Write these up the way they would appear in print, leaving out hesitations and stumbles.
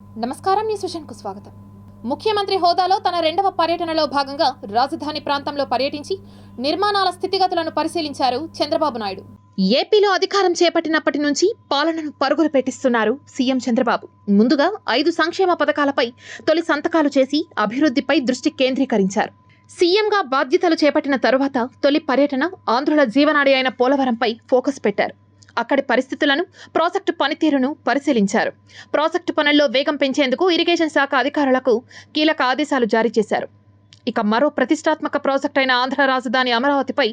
నమస్కారం, న్యూస్ విజన్కు స్వాగతం. ముఖ్యమంత్రి హోదాలో తన రెండవ పర్యటనలో భాగంగా రాజధాని ప్రాంతంలో పర్యటించి నిర్మాణాల స్థితిగతులను పరిశీలించారు చంద్రబాబు నాయుడు. ఏపీలో అధికారం చేపట్టినప్పటి నుంచి పాలనను పరుగులు పెట్టిస్తున్నారు సీఎం చంద్రబాబు. ముందుగా 5 సంక్షేమ పథకాలపై తొలి సంతకాలు చేసి అభివృద్ధిపై దృష్టి కేంద్రీకరించారు. సీఎంగా బాధ్యతలు చేపట్టిన తరువాత తొలి పర్యటన ఆంధ్రుల జీవనాడి అయిన పోలవరంపై ఫోకస్ పెట్టారు. అక్కడి పరిస్థితులను, ప్రాజెక్టు పనితీరును పరిశీలించారు. ప్రాజెక్టు పనుల్లో వేగం పెంచేందుకు ఇరిగేషన్ శాఖ అధికారులకు కీలక ఆదేశాలు జారీ చేశారు. ఇక మరో ప్రతిష్టాత్మక ప్రాజెక్టు అయిన ఆంధ్ర రాజధాని అమరావతిపై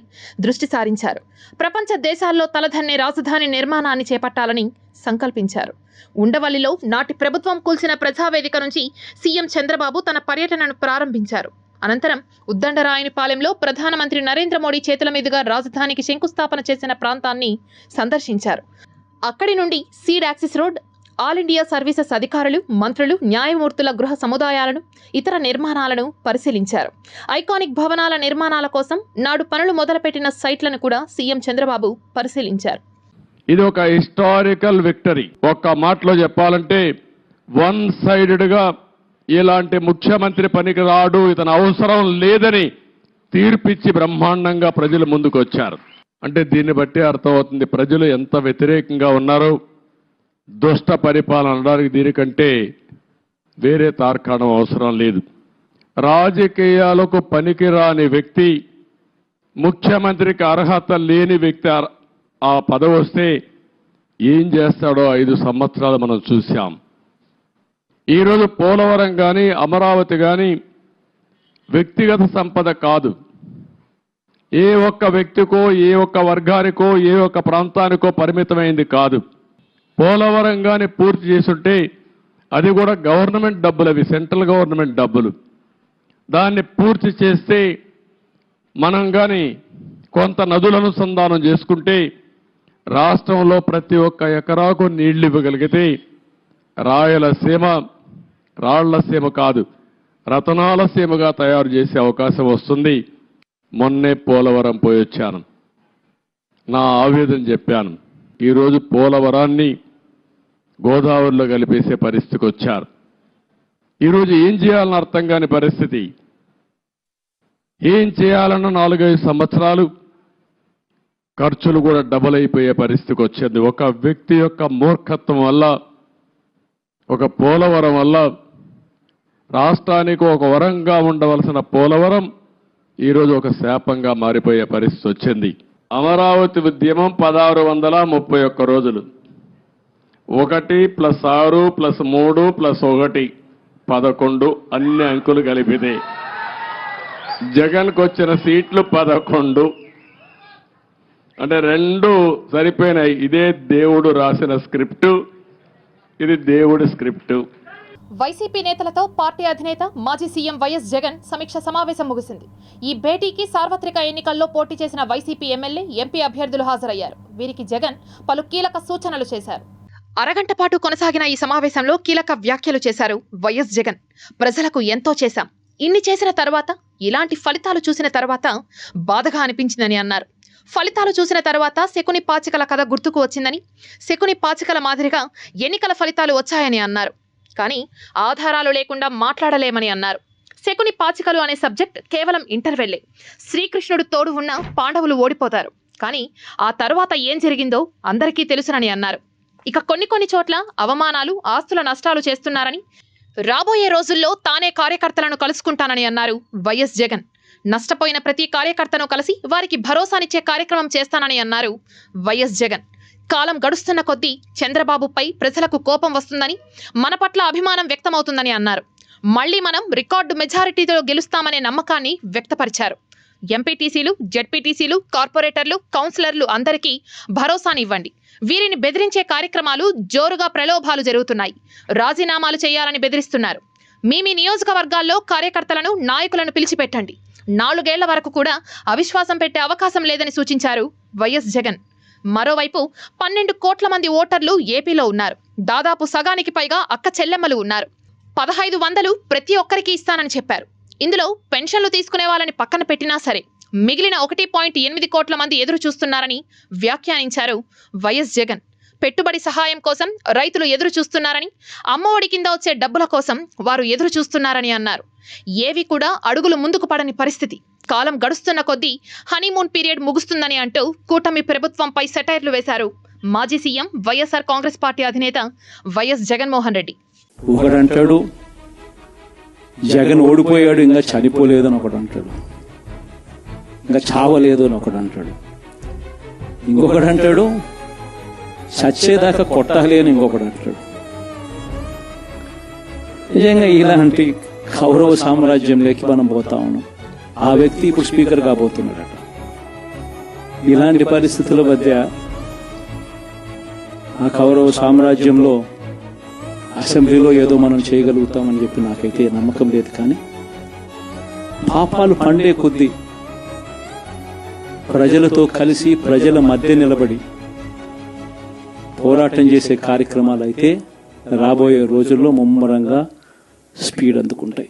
దృష్టి సారించారు. ప్రపంచ దేశాల్లో తలదన్నే రాజధాని నిర్మాణాన్ని చేపట్టాలని సంకల్పించారు. ఉండవల్లిలో నాటి ప్రభుత్వం కూల్చిన ప్రజావేదిక నుంచి సీఎం చంద్రబాబు తన పర్యటనను ప్రారంభించారు. అనంతరం ఉద్దండరాయనిపాలెంలో ప్రధానమంత్రి నరేంద్ర మోడీ చేతుల మీదుగా రాజధానికి శంకుస్థాపన చేసిన ప్రాంతాన్ని సందర్శించారు. అక్కడి నుండి seed axis road, all India services అధికారులు, మంత్రులు, న్యాయమూర్తుల గృహ సముదాయాలను, ఇతర నిర్మాణాలను పరిశీలించారు. ఐకానిక్ భవనాల నిర్మాణాల కోసం నాడు పనులు మొదలుపెట్టిన సైట్లను కూడా సీఎం చంద్రబాబు పరిశీలించారు. ఇది ఒక హిస్టారికల్ విక్టరీ. ఒక్క మాటలో చెప్పాలంటే వన్ సైడెడ్గా ఇలాంటి ముఖ్యమంత్రి పనికి రాడు, ఇతను అవసరం లేదని తీర్పిచ్చి బ్రహ్మాండంగా ప్రజలు ముందుకు వచ్చారు. అంటే దీన్ని బట్టి అర్థమవుతుంది ప్రజలు ఎంత వ్యతిరేకంగా ఉన్నారో. దుష్ట పరిపాలన అనడానికి దీనికంటే వేరే తార్కాణం అవసరం లేదు. రాజకీయాలకు పనికిరాని వ్యక్తి, ముఖ్యమంత్రికి అర్హత లేని వ్యక్తి ఆ పదవి వస్తే ఏం చేస్తాడో 5 సంవత్సరాలు మనం చూశాం. ఈరోజు పోలవరం కానీ అమరావతి కానీ వ్యక్తిగత సంపద కాదు. ఏ ఒక్క వ్యక్తికో, ఏ ఒక్క వర్గానికో, ఏ ఒక్క ప్రాంతానికో పరిమితమైంది కాదు. పోలవరం కానీ పూర్తి చేసుంటే అది కూడా గవర్నమెంట్ డబ్బులు, అవి సెంట్రల్ గవర్నమెంట్ డబ్బులు. దాన్ని పూర్తి చేస్తే మనం కానీ కొంత నదుల అనుసంధానం చేసుకుంటే రాష్ట్రంలో ప్రతి ఒక్క ఎకరాకు నీళ్లు ఇవ్వగలిగితే రాయలసీమ రాళ్లసీమ కాదు, రతనాల సీమగా తయారు చేసే అవకాశం వస్తుంది. మొన్నే పోలవరం పోయి వచ్చాను, నా ఆవేదన చెప్పాను. ఈరోజు పోలవరాన్ని గోదావరిలో కలిపేసే పరిస్థితికి వచ్చారు. ఈరోజు ఏం చేయాలని అర్థం కాని పరిస్థితి. ఏం చేయాలన్న 4-5 సంవత్సరాలు ఖర్చులు కూడా డబుల్ అయిపోయే పరిస్థితికి వచ్చింది. ఒక వ్యక్తి యొక్క మూర్ఖత్వం వల్ల, ఒక పోలవరం వల్ల రాష్ట్రానికి ఒక వరంగా ఉండవలసిన పోలవరం ఈరోజు ఒక శాపంగా మారిపోయే పరిస్థితి వచ్చింది. అమరావతి ఉద్యమం 1631 రోజులు, 1 + 6 + 3 + 1 11, అన్ని అంకులు కలిపితే జగన్కు వచ్చిన సీట్లు 11. అంటే 2 సరిపోయినాయి. ఇదే దేవుడు రాసిన స్క్రిప్టు, ఇది దేవుడి స్క్రిప్టు. వైసీపీ నేతలతో పార్టీ అధినేత మాజీ సీఎం వైఎస్ జగన్ సమీక్ష సమావేశం ముగిసింది. ఈ భేటీకి సార్వత్రిక ఎన్నికల్లో పోటీ చేసిన వైసీపీ ఎమ్మెల్యే, ఎంపీ అభ్యర్థులు హాజరయ్యారు. వీరికి జగన్ పలు కీలక సూచనలు చేశారు. అరగంట పాటు కొనసాగిన ఈ సమావేశంలో కీలక వ్యాఖ్యలు చేశారు వైఎస్ జగన్. ప్రజలకు ఎంతో చేశాం, ఇన్ని చేసిన తర్వాత, ఇలాంటి ఫలితాలు చూసిన తర్వాత బాధగా అనిపించిందని అన్నారు. ఫలితాలు చూసిన తర్వాత శకుని పాచికల కథ గుర్తుకు వచ్చిందని, శకుని పాచికల మాదిరిగా ఎన్నికల ఫలితాలు వచ్చాయని అన్నారు. కానీ ఆధారాలు లేకుండా మాట్లాడలేమని అన్నారు. శకుని పాచికలు అనే సబ్జెక్ట్ కేవలం ఇంటర్వెల్లే. శ్రీకృష్ణుడు తోడు ఉన్న పాండవులు ఓడిపోతారు, కానీ ఆ తరువాత ఏం జరిగిందో అందరికీ తెలుసునని అన్నారు. ఇక కొన్ని చోట్ల అవమానాలు, ఆస్తుల నష్టాలు చేస్తున్నారని, రాబోయే రోజుల్లో తానే కార్యకర్తలను కలుసుకుంటానని అన్నారు వైఎస్ జగన్. నష్టపోయిన ప్రతి కార్యకర్తను కలిసి వారికి భరోసానిచ్చే కార్యక్రమం చేస్తానని అన్నారు వైఎస్ జగన్. కాలం గడుస్తున్న కొద్దీ చంద్రబాబుపై ప్రజలకు కోపం వస్తుందని, మన పట్ల అభిమానం వ్యక్తమవుతుందని అన్నారు. మళ్లీ మనం రికార్డు మెజారిటీతో గెలుస్తామనే నమ్మకాన్ని వ్యక్తపరిచారు. ఎంపీటీసీలు, జెడ్పీటీసీలు, కార్పొరేటర్లు, కౌన్సిలర్లు అందరికీ భరోసానివ్వండి. వీరిని బెదిరించే కార్యక్రమాలు, జోరుగా ప్రలోభాలు జరుగుతున్నాయి. రాజీనామాలు చేయాలని బెదిరిస్తున్నారు. మీ నియోజకవర్గాల్లో కార్యకర్తలను, నాయకులను పిలిచిపెట్టండి. 4 ఏళ్ల వరకు కూడా అవిశ్వాసం పెట్టే అవకాశం లేదని సూచించారు వైఎస్ జగన్. మరోవైపు 12 కోట్ల మంది ఓటర్లు ఏపీలో ఉన్నారు. దాదాపు సగానికి పైగా అక్క చెల్లెమ్మలు ఉన్నారు. 1500 ప్రతి ఒక్కరికి ఇస్తానని చెప్పారు. ఇందులో పెన్షన్లు తీసుకునే వాళ్ళని పక్కన పెట్టినా సరే మిగిలిన 1.8 కోట్ల మంది ఎదురు చూస్తున్నారని వ్యాఖ్యానించారు వైఎస్ జగన్. పెట్టుబడి సహాయం కోసం రైతులు ఎదురు చూస్తున్నారని, అమ్మఒడి కింద వచ్చే డబ్బుల కోసం వారు ఎదురు చూస్తున్నారని అన్నారు. ఏవి కూడా అడుగులు ముందుకు పడని పరిస్థితి. కాలం గడుస్తున్న కొద్దీ హనీమూన్ పీరియడ్ ముగుస్తుందని అంటూ కూటమి ప్రభుత్వంపై సెటైర్లు వేశారు మాజీ సీఎం వైఎస్ఆర్ కాంగ్రెస్ పార్టీ అధినేత వైఎస్ జగన్మోహన్ రెడ్డి. ఒకడంటాడు జగన్ ఓడిపోయాడు, ఇంకా చనిపోలేదు అని ఒకడు అంటాడు, ఇంకా చావలేదు అని ఒకడు అంటాడు, ఇంకొకడు అంటాడు చచ్చేదాకా కొట్టాలి అని ఇంకొకడు అంటాడు. నిజంగా ఇలాంటి కౌరవ సామ్రాజ్యంలోకి మనం పోతా ఉన్నాం. ఆ వ్యక్తి ఇప్పుడు స్పీకర్ కాబోతున్నాడట. ఇలాంటి పరిస్థితుల మధ్య ఆ కౌరవ సామ్రాజ్యంలో అసెంబ్లీలో ఏదో మనం చేయగలుగుతామని చెప్పి నాకైతే నమ్మకం లేదు. కానీ పాపాలు పండే కొద్దీ ప్రజలతో కలిసి ప్రజల మధ్య నిలబడి పోరాటం చేసే కార్యక్రమాలు అయితే రాబోయే రోజుల్లో ముమ్మరంగా స్పీడ్ అందుకుంటాయి.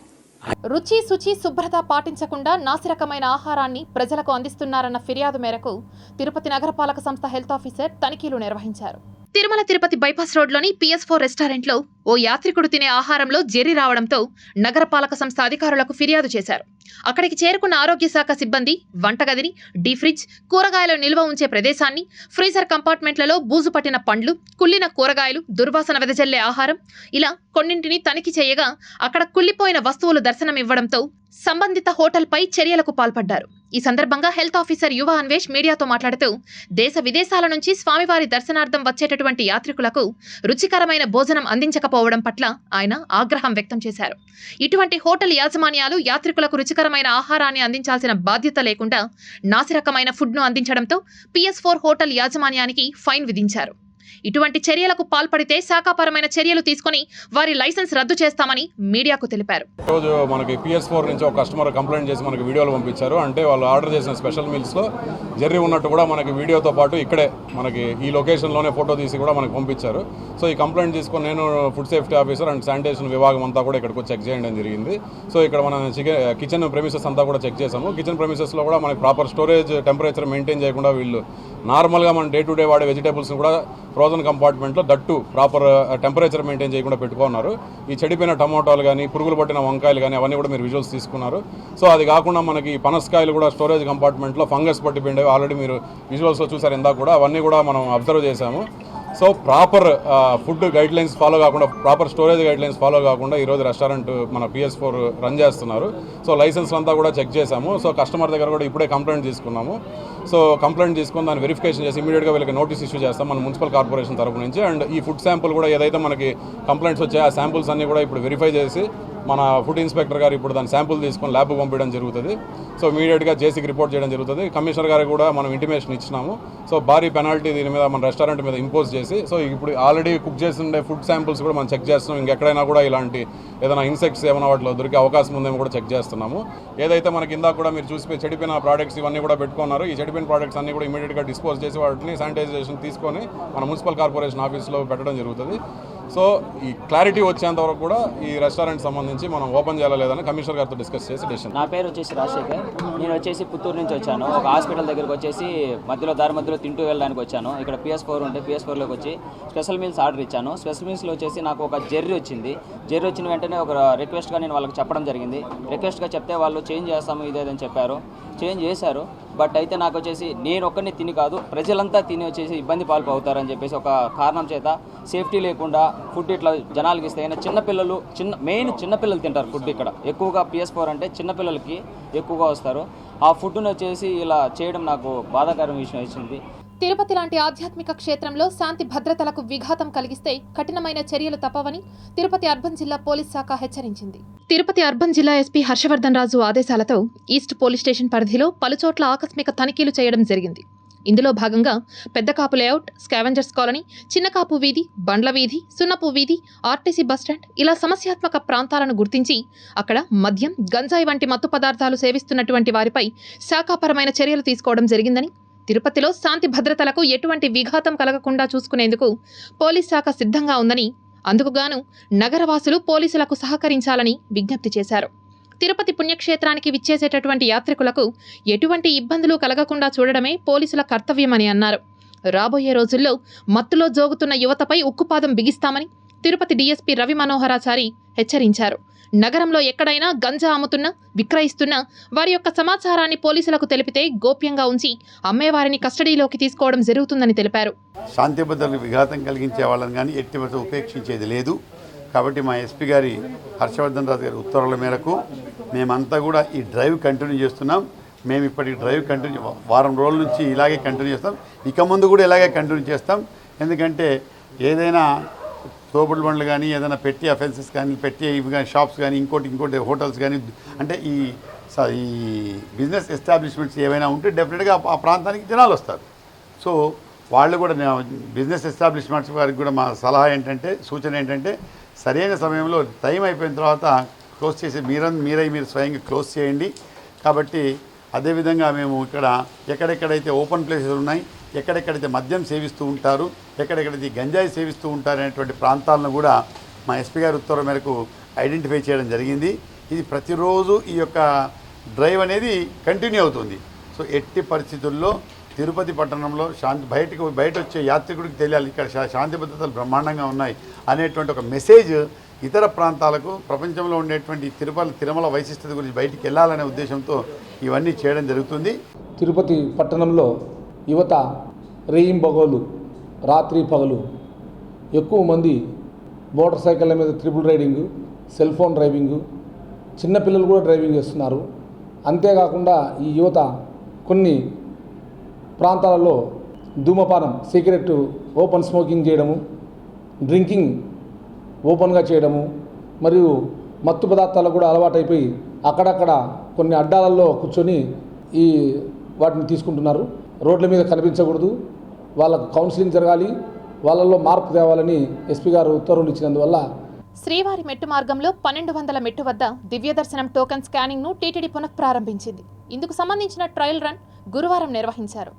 రుచి శుచి శుభ్రత పాటించకుండా నాసిరకమైన ఆహారాన్ని ప్రజలకు అందిస్తున్నారన్న ఫిర్యాదు మేరకు తిరుపతి నగరపాలక సంస్థ హెల్త్ ఆఫీసర్ తనిఖీలు నిర్వహించారు. తిరుమల తిరుపతి బైపాస్ రోడ్లోని PS4 రెస్టారెంట్లో ఓ యాత్రికుడు తినే ఆహారంలో జెర్రీ రావడంతో నగరపాలక సంస్థ అధికారులకు ఫిర్యాదు చేశారు. అక్కడికి చేరుకున్న ఆరోగ్య శాఖ సిబ్బంది వంటగదిని, డీ ఫ్రిడ్జ్, కూరగాయలు నిల్వ ఉంచే ప్రదేశాన్ని, ఫ్రీజర్ కంపార్ట్మెంట్లలో బూజు పట్టిన పండ్లు, కుళ్ళిన కూరగాయలు, దుర్వాసన వెదజల్లే ఆహారం ఇలా కొన్నింటిని తనిఖీ చేయగా అక్కడ కుళ్ళిపోయిన వస్తువులు దర్శనమివ్వడంతో సంబంధిత హోటల్పై చర్యలకు పాల్పడ్డారు. ఈ సందర్భంగా హెల్త్ ఆఫీసర్ యువ అన్వేష్ మీడియాతో మాట్లాడుతూ దేశ విదేశాల నుంచి స్వామివారి దర్శనార్థం వచ్చేటటువంటి యాత్రికులకు రుచికరమైన భోజనం అందించకపోవడం పట్ల ఆయన ఆగ్రహం వ్యక్తం చేశారు. ఇటువంటి హోటల్ యాజమాన్యాలు యాత్రికులకు రుచికరమైన ఆహారాన్ని అందించాల్సిన బాధ్యత లేకుండా నాసిరకమైన ఫుడ్ను అందించడంతో PS4 హోటల్ యాజమాన్యానికి ఫైన్ విధించారు. ఇటువంటి చర్యలకు పాల్పడితే శాఖాపరమైన చర్యలు తీసుకుని వారి లైసెన్స్ రద్దు చేస్తామని మీడియాకు తెలిపారు. రోజు మనకి PS4 నుంచి ఒక కస్టమర్ కంప్లైంట్ చేసి మనకి వీడియోలు పంపించారు. అంటే వాళ్ళు ఆర్డర్ చేసిన స్పెషల్ మీల్స్లో జెర్రీ ఉన్నట్టు కూడా మనకి వీడియోతో పాటు ఇక్కడే మనకి ఈ లొకేషన్లోనే ఫోటో తీసి కూడా మనకు పంపించారు. సో ఈ కంప్లైంట్ తీసుకొని నేను food safety officer and sanitation విభాగం అంతా కూడా ఇక్కడికి వచ్చి చెక్ చేయడం జరిగింది. సో ఇక్కడ మన కిచెన్ ప్రెమిసెస్ అంతా కూడా చెక్ చేసాము. కిచెన్ ప్రెమిసెస్లో కూడా మనకి ప్రాపర్ స్టోరేజ్ టెంపరేచర్ మెయింటైన్ చేయకుండా వీళ్ళు నార్మల్గా మనం డే టు డే వాడే వెజిటేబుల్స్ని కూడా ఫ్రోజన్ కంపార్ట్మెంట్లో దట్టు ప్రాపర్ టెంపరేచర్ మెయింటైన్ చేయకుండా పెట్టుకున్నారు. ఈ చెడిపోయిన టమోటాలు కానీ, పురుగులు పట్టిన వంకాయలు కానీ అవన్నీ కూడా మీరు విజువల్స్ తీసుకున్నారు. సో అది కాకుండా మనకి పనసకాయలు కూడా స్టోరేజ్ కంపార్ట్మెంట్లో ఫంగస్ పట్టిపోయిండేవి ఆల్రెడీ మీరు విజువల్స్లో చూసారు ఇందాక కూడా, అవన్నీ కూడా మనం అబ్జర్వ్ చేశాము. So proper food guidelines follow కాకుండా, ప్రాపర్ స్టోరేజ్ గైడ్లైన్స్ ఫాలో కాకుండా ఈరోజు రెస్టారెంట్ మన PS4 రన్ చేస్తున్నారు. సో లైసెన్స్ అంతా కూడా చెక్ చేశాము. సో కస్టమర్ దగ్గర కూడా ఇప్పుడే కంప్లైంట్ తీసుకున్నాము. సో కంప్లైంట్ తీసుకుని దాన్ని వెరిఫికేషన్ చేసి ఇమీడియట్గా వీళ్ళకి నోటీస్ ఇష్యూ చేస్తాం మన మున్సిపల్ కార్పొరేషన్ తరపు నుంచి. అండ్ ఈ ఫుడ్ శాంపుల్ కూడా ఏదైతే మనకి కంప్లైంట్స్ వచ్చాయో ఆ శాంపుల్స్ అన్నీ కూడా ఇప్పుడు వెరిఫై చేసి మన ఫుడ్ ఇన్స్పెక్టర్ గారు ఇప్పుడు దాని శాంపుల్ తీసుకొని ల్యాబ్ పంపించడం జరుగుతుంది. సో ఇమీడియట్గా జేసీకి రిపోర్ట్ చేయడం జరుగుతుంది. కమిషనర్ గారికి కూడా మనం ఇంటిమేషన్ ఇచ్చినాము. సో భారీ పెనాల్టీ దీని మీద మన రెస్టారెంట్ మీద ఇంపోజ్ చేసి, సో ఇప్పుడు ఆల్రెడీ కుక్ చేస్తుండే ఫుడ్ శాంపుల్స్ కూడా మనం చెక్ చేస్తున్నాం. ఇంకెక్కడైనా కూడా ఇలాంటి ఏదైనా ఇన్సెక్ట్స్ ఏమైనా వాటిలో దొరికే అవకాశం ఉందేమో కూడా చెక్ చేస్తున్నాము. ఏదైతే మనకి ఇందాక కూడా మీరు చూసి చెడిపోయిన ప్రోడక్ట్స్ ఇవన్నీ కూడా పెట్టుకున్నారు. ఈ చెడిపోయిన ప్రోడక్ట్స్ అన్ని కూడా ఇమీడియట్గా డిస్పోజ్ చేసి వాటిని శానిటైజేషన్ తీసుకొని మన మున్సిపల్ కార్పొరేషన్ ఆఫీస్లో పెట్టడం జరుగుతుంది. సో ఈ క్లారిటీ వచ్చేంత వరకు కూడా ఈ రెస్టారెంట్ సంబంధించి మనం ఓపెన్ చేయాలా లేదని కమిషనర్ గారితో డిస్కస్ చేసి డెసిషన్. నా పేరు వచ్చేసి రాజశేఖర్. నేను వచ్చేసి పుత్తూరు నుంచి వచ్చాను. ఒక హాస్పిటల్ దగ్గరకు వచ్చేసి దారి మధ్యలో తింటూ వెళ్ళడానికి వచ్చాను. ఇక్కడ PS4 ఉంటే PS4లోకి వచ్చి స్పెషల్ మీల్స్ ఆర్డర్ ఇచ్చాను. స్పెషల్ మీల్స్లో వచ్చేసి నాకు ఒక జెర్రీ వచ్చింది. జెర్రీ వచ్చిన వెంటనే ఒక రిక్వెస్ట్గా నేను వాళ్ళకి చెప్పడం జరిగింది. రిక్వెస్ట్గా చెప్తే వాళ్ళు చేంజ్ చేస్తాము ఇదేదని చెప్పారు. చేంజ్ చేశారు. బట్ అయితే నాకు వచ్చేసి నేను ఒక్కరిని తిని కాదు, ప్రజలంతా తిని వచ్చేసి ఇబ్బంది పాల్పవుతారని చెప్పేసి ఒక కారణం చేత సేఫ్టీ లేకుండా ఫుడ్ ఇట్లా జనాలకి ఇస్తే చిన్నపిల్లలు మెయిన్ చిన్నపిల్లలు తింటారు ఫుడ్. ఇక్కడ ఎక్కువగా PS4 అంటే చిన్నపిల్లలకి ఎక్కువగా వస్తారు. ఆ ఫుడ్ను వచ్చేసి ఇలా చేయడం నాకు బాధాకరమైన విషయం వచ్చింది. తిరుపతి లాంటి ఆధ్యాత్మిక క్షేత్రంలో శాంతి భద్రతలకు విఘాతం కలిగిస్తే కఠినమైన చర్యలు తప్పవని తిరుపతి అర్బన్ జిల్లా పోలీస్ శాఖ హెచ్చరించింది. తిరుపతి అర్బన్ జిల్లా ఎస్పీ హర్షవర్ధన్ రాజు ఆదేశాలతో ఈస్ట్ పోలీస్ స్టేషన్ పరిధిలో పలుచోట్ల ఆకస్మిక తనిఖీలు చేయడం జరిగింది. ఇందులో భాగంగా పెద్దకాపు లేఅవుట్, స్కావెంజర్స్ కాలనీ, చిన్నకాపు వీధి, బండ్ల వీధి, సున్నపు వీధి, ఆర్టీసీ బస్టాండ్ ఇలా సమస్యాత్మక ప్రాంతాలను గుర్తించి అక్కడ మద్యం, గంజాయి వంటి మత్తు పదార్థాలు సేవిస్తున్నటువంటి వారిపై శాఖాపరమైన చర్యలు తీసుకోవడం జరిగిందని, తిరుపతిలో శాంతి భద్రతలకు ఎటువంటి విఘాతం కలగకుండా చూసుకునేందుకు పోలీస్ శాఖ సిద్ధంగా ఉందని, అందుకుగాను నగరవాసులు పోలీసులకు సహకరించాలని విజ్ఞప్తి చేశారు. తిరుపతి పుణ్యక్షేత్రానికి విచ్చేసేటటువంటి యాత్రికులకు ఎటువంటి ఇబ్బందులు కలగకుండా చూడడమే పోలీసుల కర్తవ్యమని అన్నారు. రాబోయే రోజుల్లో మత్తులో జోగుతున్న యువతపై ఉక్కుపాదం బిగిస్తామని తిరుపతి డీఎస్పీ రవి మనోహరాచారి హెచ్చరించారు. నగరంలో ఎక్కడైనా గంజా అమ్ముతున్నా, విక్రయిస్తున్నా వారి యొక్క సమాచారాన్ని పోలీసులకు తెలిపితే గోప్యంగా ఉంచి అమ్మేవారిని కస్టడీలోకి తీసుకోవడం జరుగుతుందని తెలిపారు. శాంతి భద్రతలకు విఘాతం కలిగించే వాళ్ళని కానీ ఎట్టి పరిస్థితుల్లో ఉపేక్షించేది లేదు. కాబట్టి మా ఎస్పీ గారి హర్షవర్ధన్ రాజు గారి ఉత్తర్వుల మేరకు మేమంతా కూడా ఈ డ్రైవ్ కంటిన్యూ చేస్తున్నాం. మేము ఇప్పటికి డ్రైవ్ కంటిన్యూ వారం రోజుల నుంచి ఇలాగే కంటిన్యూ చేస్తాం. ఇక ముందు కూడా ఇలాగే కంటిన్యూ చేస్తాం. ఎందుకంటే ఏదైనా తోపుడు బండ్లు కానీ, ఏదైనా పెట్టి అఫెన్సెస్ కానీ, పెట్టి ఇవి కానీ, షాప్స్ కానీ, ఇంకోటి హోటల్స్ కానీ, అంటే ఈ బిజినెస్ ఎస్టాబ్లిష్మెంట్స్ ఏవైనా ఉంటే డెఫినెట్గా ఆ ప్రాంతానికి జనాలు వస్తారు. సో వాళ్ళు కూడా బిజినెస్ ఎస్టాబ్లిష్మెంట్స్ వారికి కూడా మా సలహా ఏంటంటే, సూచన ఏంటంటే, సరైన సమయంలో టైం అయిపోయిన తర్వాత క్లోజ్ చేసి మీరు స్వయంగా క్లోజ్ చేయండి. కాబట్టి అదేవిధంగా మేము ఇక్కడ ఎక్కడెక్కడైతే ఓపెన్ ప్లేసెస్ ఉన్నాయి, ఎక్కడెక్కడైతే మద్యం సేవిస్తూ ఉంటారు, ఎక్కడెక్కడైతే గంజాయి సేవిస్తూ ఉంటారు అనేటువంటి ప్రాంతాలను కూడా మా ఎస్పీ గారి ఉత్తర్వుల మేరకు ఐడెంటిఫై చేయడం జరిగింది. ఇది ప్రతిరోజు ఈ యొక్క డ్రైవ్ అనేది కంటిన్యూ అవుతుంది. సో ఎట్టి పరిస్థితుల్లో తిరుపతి పట్టణంలో బయట వచ్చే యాత్రికుడికి తెలియాలి ఇక్కడ శాంతి భద్రతలు బ్రహ్మాండంగా ఉన్నాయి అనేటువంటి ఒక మెసేజ్ ఇతర ప్రాంతాలకు, ప్రపంచంలో ఉండేటువంటి తిరుమల వైశిష్టత గురించి బయటికి వెళ్ళాలనే ఉద్దేశంతో ఇవన్నీ చేయడం జరుగుతుంది. తిరుపతి పట్టణంలో యువత రేయింబగోలు రాత్రి పగలు ఎక్కువ మంది మోటార్ సైకిళ్ళ మీద triple riding, cell phone driving, చిన్నపిల్లలు కూడా డ్రైవింగ్ చేస్తున్నారు. అంతేకాకుండా ఈ యువత కొన్ని ప్రాంతాలలో ధూమపానం, సిగరెట్ ఓపెన్ స్మోకింగ్ చేయడము, డ్రింకింగ్ ఓపెన్గా చేయడము, మరియు మత్తు పదార్థాలకు కూడా అలవాటైపోయి అక్కడక్కడ కొన్ని అడ్డాలలో కూర్చొని వాటిని తీసుకుంటున్నారు. రోడ్ల మీద కనిపించకూడదు, వాళ్ళకు కౌన్సిలింగ్ జరగాలి, వాళ్ళల్లో మార్పు తేవాలని ఎస్పీ గారు ఉత్తర్వులు ఇచ్చినందువల్ల శ్రీవారి మెట్టు మార్గంలో 1200 మెట్టు వద్ద దివ్య దర్శనం టోకెన్ స్కానింగ్ను టీటీడీ పునఃప్రారంభించింది. ఇందుకు సంబంధించిన ట్రయల్ రన్ గురువారం నిర్వహించారు.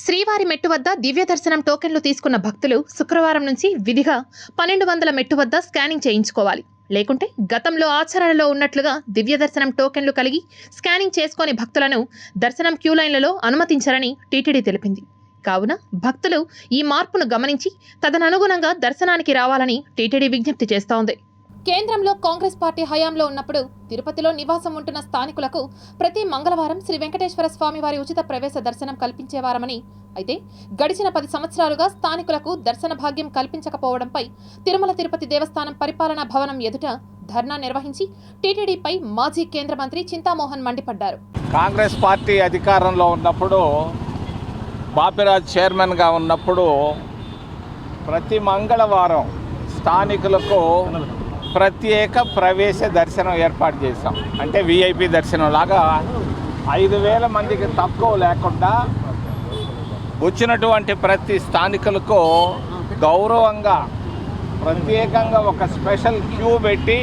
శ్రీవారి మెట్టు వద్ద దివ్య దర్శనం టోకెన్లు తీసుకున్న భక్తులు శుక్రవారం నుంచి విధిగా 1200 మెట్టు వద్ద స్కానింగ్ చేయించుకోవాలి. లేకుంటే గతంలో ఆచరణలో ఉన్నట్లుగా దివ్య దర్శనం టోకెన్లు కలిగి స్కానింగ్ చేసుకుని భక్తులను దర్శనం క్యూ లైన్లలో అనుమతించరని టీటీడీ తెలిపింది. కావున భక్తులు ఈ మార్పును గమనించి తదననుగుణంగా దర్శనానికి రావాలని టీటీడీ విజ్ఞప్తి చేస్తోంది. కేంద్రంలో కాంగ్రెస్ పార్టీ హయాంలో ఉన్నప్పుడు తిరుపతిలో నివాసం ఉంటున్న స్థానికులకు ప్రతి మంగళవారం శ్రీ వెంకటేశ్వర స్వామి వారి ఉచిత ప్రవేశ దర్శనం కల్పించేవారమని, అయితే గడిచిన 10 సంవత్సరాలుగా స్థానికులకు దర్శన భాగ్యం కల్పించకపోవడంపై తిరుమల తిరుపతి దేవస్థానం పరిపాలనా భవనం ఎదుట ధర్నా నిర్వహించి టీటీడీపై మాజీ కేంద్ర మంత్రి చింతామోహన్ మండిపడ్డారు. కాంగ్రెస్ పార్టీ అధికారంలో ఉన్నప్పుడు, బాపిరాజ్ చైర్మన్గా ఉన్నప్పుడు ప్రతి మంగళవారం స్థానికులకు ప్రత్యేక ప్రవేశ దర్శనం ఏర్పాటు చేశాం. అంటే విఐపి దర్శనం లాగా 5,000 మందికి తక్కువ లేకుండా వచ్చినటువంటి ప్రతి స్థానికులకు గౌరవంగా ప్రత్యేకంగా ఒక స్పెషల్ క్యూ పెట్టి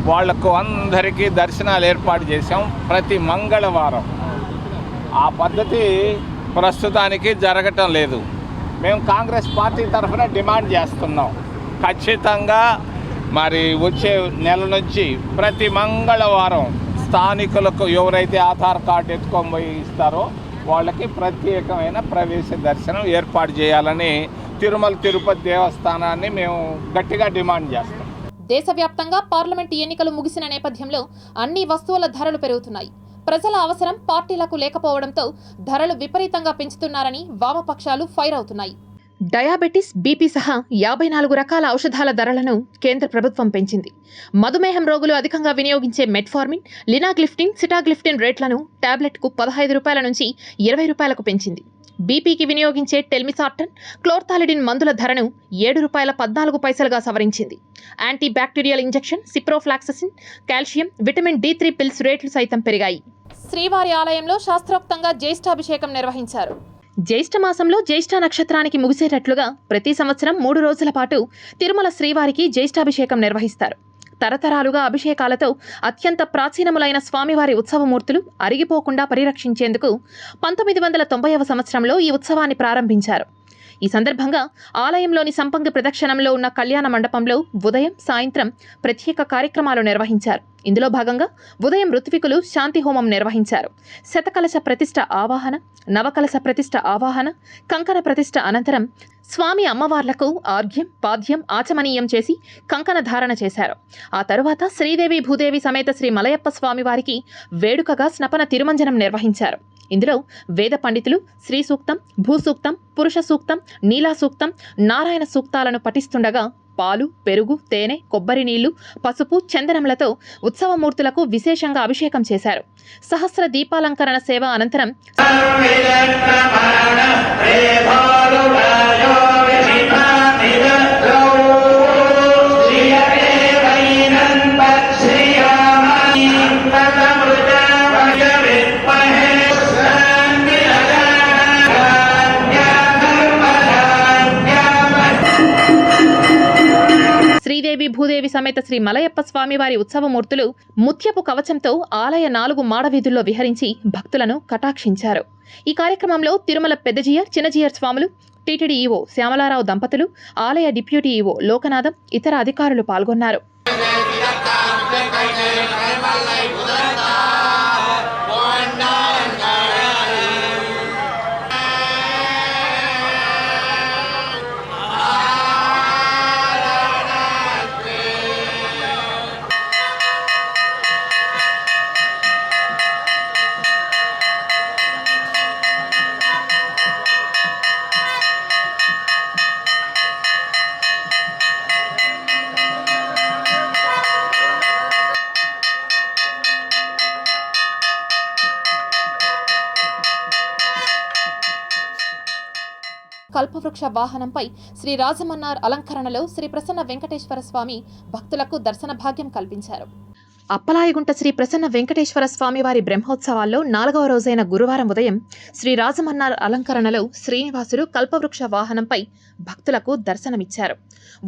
వాళ్లకు అందరికీ దర్శనాలు ఏర్పాటు చేశాం ప్రతి మంగళవారం. ఆ పద్ధతి ప్రస్తుతానికి జరగటం లేదు. మేము కాంగ్రెస్ పార్టీ తరఫున డిమాండ్ చేస్తున్నాం, ఖచ్చితంగా మరి వచ్చే నెల నుంచి ప్రతి మంగళవారం స్థానికులకు ఎవరైతే ఆధార్ కార్డు ఎత్తుకొని పోయి ఇస్తారో వాళ్ళకి ప్రత్యేకమైన ప్రవేశ దర్శనం ఏర్పాటు చేయాలని తిరుమల తిరుపతి దేవస్థానాన్ని మేము గట్టిగా డిమాండ్ చేస్తాం. దేశవ్యాప్తంగా పార్లమెంటు ఎన్నికలు ముగిసిన నేపథ్యంలో అన్ని వస్తువుల ధరలు పెరుగుతున్నాయి. ప్రజల అవసరం పార్టీలకు లేకపోవడంతో ధరలు విపరీతంగా పెంచుతున్నారని వామపక్షాలు ఫైర్ అవుతున్నాయి. డయాబెటిస్, బీపీ సహా 54 రకాల ఔషధాల ధరలను కేంద్ర ప్రభుత్వం పెంచింది. మధుమేహం రోగులు అధికంగా వినియోగించే మెట్ఫార్మిన్, లినాగ్లిఫ్టిన్, సిటాగ్లిఫ్టిన్ రేట్లను టాబ్లెట్కు 15 రూపాయల నుంచి 20 రూపాయలకు పెంచింది. బీపీకి వినియోగించే టెల్మిసార్టన్, క్లోర్తాలిడిన్ మందుల ధరను 7 రూపాయల 14 పైసలుగా సవరించింది. Anti bacterial injection, ciprofloxacin, calcium, vitamin D3 pills రేట్లు సైతం పెరిగాయి. శ్రీవారి ఆలయంలో శాస్త్రోక్తంగా జ్యేష్ఠాభిషేకం నిర్వహించారు. జ్యేష్ఠ మాసంలో జ్యేష్ఠ నక్షత్రానికి ముగిసేటట్లుగా ప్రతి సంవత్సరం 3 రోజుల పాటు తిరుమల శ్రీవారికి జ్యేష్ఠాభిషేకం నిర్వహిస్తారు. తరతరాలుగా అభిషేకాలతో అత్యంత ప్రాచీనములైన స్వామివారి ఉత్సవమూర్తులు అరిగిపోకుండా పరిరక్షించేందుకు 1990వ సంవత్సరంలో ఈ ఉత్సవాన్ని ప్రారంభించారు. ఈ సందర్భంగా ఆలయంలోని సంపంగి ప్రదక్షిణంలో ఉన్న కళ్యాణ మండపంలో ఉదయం సాయంత్రం ప్రత్యేక కార్యక్రమాలు నిర్వహించారు. ఇందులో భాగంగా ఉదయం ఋత్వికులు శాంతి హోమం నిర్వహించారు. శతకలశ ప్రతిష్ఠ ఆవాహన, నవకలశ ప్రతిష్ఠ ఆవాహన, కంకణ ప్రతిష్ఠ అనంతరం స్వామి అమ్మవార్లకు ఆర్ఘ్యం, పాద్యం, ఆచమనీయం చేసి కంకణ ధారణ చేశారు. ఆ తరువాత శ్రీదేవి భూదేవి సమేత శ్రీ మలయప్ప స్వామి వారికి వేడుకగా స్నపన తిరుమంజనం నిర్వహించారు. ఇందులో వేద పండితులు శ్రీ సూక్తం, భూసూక్తం, పురుష సూక్తం, నీలా సూక్తం, నారాయణ సూక్తాలను పఠిస్తుండగా పాలు, పెరుగు, తేనె, కొబ్బరి నీళ్లు, పసుపు, చందనములతో ఉత్సవమూర్తులకు విశేషంగా అభిషేకం చేశారు. సహస్ర దీపాలంకరణ సేవ అనంతరం శ్రీదేవి భూదేవి సమేత శ్రీ మలయప్ప స్వామివారి ఉత్సవమూర్తులు ముత్యపు కవచంతో ఆలయ 4 మాడవీధుల్లో విహరించి భక్తులను కటాక్షించారు. ఈ కార్యక్రమంలో తిరుమల పెద్దజీయర్, చిన్నజీయర్ స్వాములు, టీటీడీ ఈవో శ్యామలారావు దంపతులు, ఆలయ డిప్యూటీ ఈవో లోకనాథం, ఇతర అధికారులు పాల్గొన్నారు. కల్పవృక్ష వాహనంపై శ్రీ రాజమన్నార్ అలంకరణలో శ్రీ ప్రసన్న వెంకటేశ్వర స్వామి భక్తులకు దర్శన భాగ్యం కల్పించారు. అప్పలాయగుంట శ్రీ ప్రసన్న వెంకటేశ్వర స్వామి వారి బ్రహ్మోత్సవాల్లో 4వ రోజైన గురువారం ఉదయం శ్రీ రాజమన్నార్ అలంకరణలో శ్రీనివాసులు కల్పవృక్ష వాహనంపై భక్తులకు దర్శనమిచ్చారు.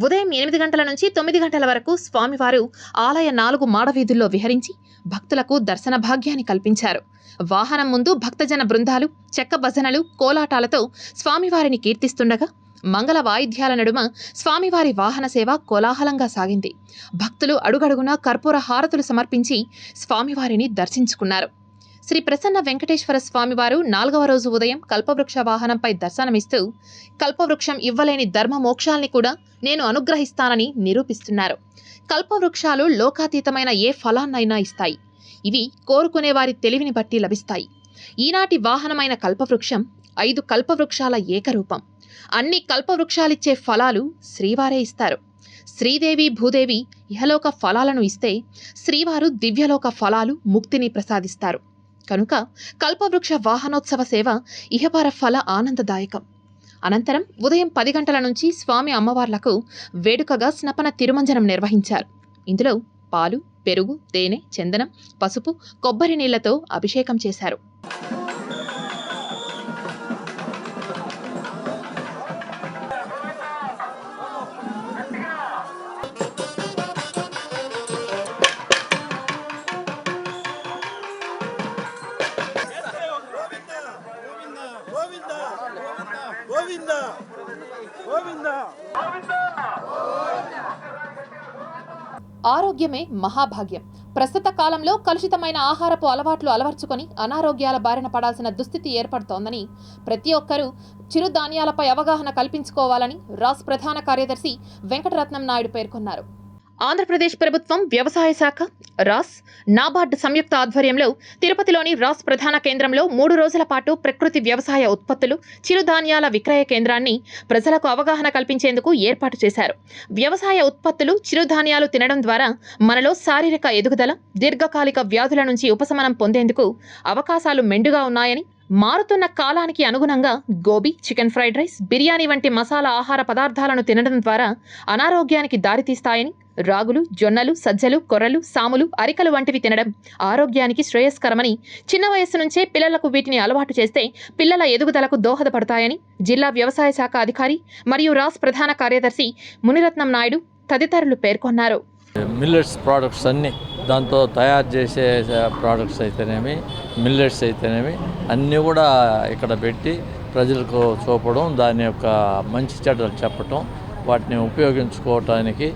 ఉదయం 8 గంటల నుంచి 9 గంటల వరకు స్వామివారు ఆలయ 4 మాడవీధుల్లో విహరించి భక్తులకు దర్శన భాగ్యాన్ని కల్పించారు. వాహనం ముందు భక్తజన బృందాలు చెక్క భజనలు, కోలాటాలతో స్వామివారిని కీర్తిస్తుండగా మంగళ వాయిద్యాల నడుమ స్వామివారి వాహన సేవ కోలాహలంగా సాగింది. భక్తులు అడుగడుగునా కర్పూర హారతులు సమర్పించి స్వామివారిని దర్శించుకున్నారు. శ్రీ ప్రసన్న వెంకటేశ్వర స్వామివారు 4వ రోజు ఉదయం కల్పవృక్ష వాహనంపై దర్శనమిస్తూ కల్పవృక్షం ఇవ్వలేని ధర్మ మోక్షాల్ని కూడా నేను అనుగ్రహిస్తానని నిరూపిస్తున్నారు. కల్పవృక్షాలు లోకాతీతమైన ఏ ఫలాన్నైనా ఇస్తాయి. ఇవి కోరుకునే వారి తెలివిని బట్టి లభిస్తాయి. ఈనాటి వాహనమైన కల్పవృక్షం 5 కల్పవృక్షాల ఏకరూపం. అన్ని కల్పవృక్షాలిచ్చే ఫలాలు శ్రీవారే ఇస్తారు. శ్రీదేవి భూదేవి ఇహలోక ఫలాలను ఇస్తే శ్రీవారు దివ్యలోక ఫలాలు, ముక్తిని ప్రసాదిస్తారు. కనుక కల్పవృక్ష వాహనోత్సవ సేవ ఇహపర ఫల ఆనందదాయకం. అనంతరం ఉదయం 10 గంటల నుంచి స్వామి అమ్మవార్లకు వేడుకగా స్నపన తిరుమంజనం నిర్వహించారు. ఇందులో పాలు, పెరుగు, తేనె, చందనం, పసుపు, కొబ్బరి నీళ్లతో అభిషేకం చేశారు. ఆరోగ్యమే మహాభాగ్యం. ప్రస్తుత కాలంలో కలుషితమైన ఆహారపు అలవాట్లు అలవర్చుకొని అనారోగ్యాల బారిన పడాల్సిన దుస్థితి ఏర్పడుతోందని ప్రతి ఒక్కరూ చిరుధాన్యాలపై అవగాహన కల్పించుకోవాలని రాస్ ప్రధాన కార్యదర్శి వెంకటరత్నం నాయుడు పేర్కొన్నారు. ఆంధ్రప్రదేశ్ ప్రభుత్వం వ్యవసాయ శాఖ, రాస్, నాబార్డ్ సంయుక్త ఆధ్వర్యంలో తిరుపతిలోని రాస్ ప్రధాన కేంద్రంలో 3 రోజుల పాటు ప్రకృతి వ్యవసాయ ఉత్పత్తులు, చిరుధాన్యాల విక్రయ కేంద్రాన్ని ప్రజలకు అవగాహన కల్పించేందుకు ఏర్పాటు చేశారు. వ్యవసాయ ఉత్పత్తులు, చిరుధాన్యాలు తినడం ద్వారా మనలో శారీరక ఎదుగుదల, దీర్ఘకాలిక వ్యాధుల నుంచి ఉపశమనం పొందేందుకు అవకాశాలు మెండుగా ఉన్నాయని, మారుతున్న కాలానికి అనుగుణంగా gobi, chicken fried rice, biryani వంటి మసాలా ఆహార పదార్థాలను తినడం ద్వారా అనారోగ్యానికి దారితీస్తాయని, రాగులు, జొన్నలు, సజ్జలు, కొర్రలు, సాములు, అరికలు వంటివి తినడం ఆరోగ్యానికి శ్రేయస్కరమని, చిన్న వయస్సు నుంచే పిల్లలకు వీటిని అలవాటు చేస్తే పిల్లల ఎదుగుదలకు దోహదపడతాయని జిల్లా వ్యవసాయ శాఖ అధికారి మరియు రాస్ ప్రధాన కార్యదర్శి మునిరత్నం నాయుడు తదితరులు పేర్కొన్నారు. మిల్లెట్స్ ప్రోడక్ట్స్ అన్నీ, దాంతో తయారు చేసే ప్రోడక్ట్స్ అయితేనేమి, మిల్లెట్స్ అయితేనేమి అన్నీ కూడా ఇక్కడ పెట్టి ప్రజలకు చూపడం, దాని యొక్క మంచి చెడ్డలు చెప్పడం, వాటిని ఉపయోగించుకోవటానికి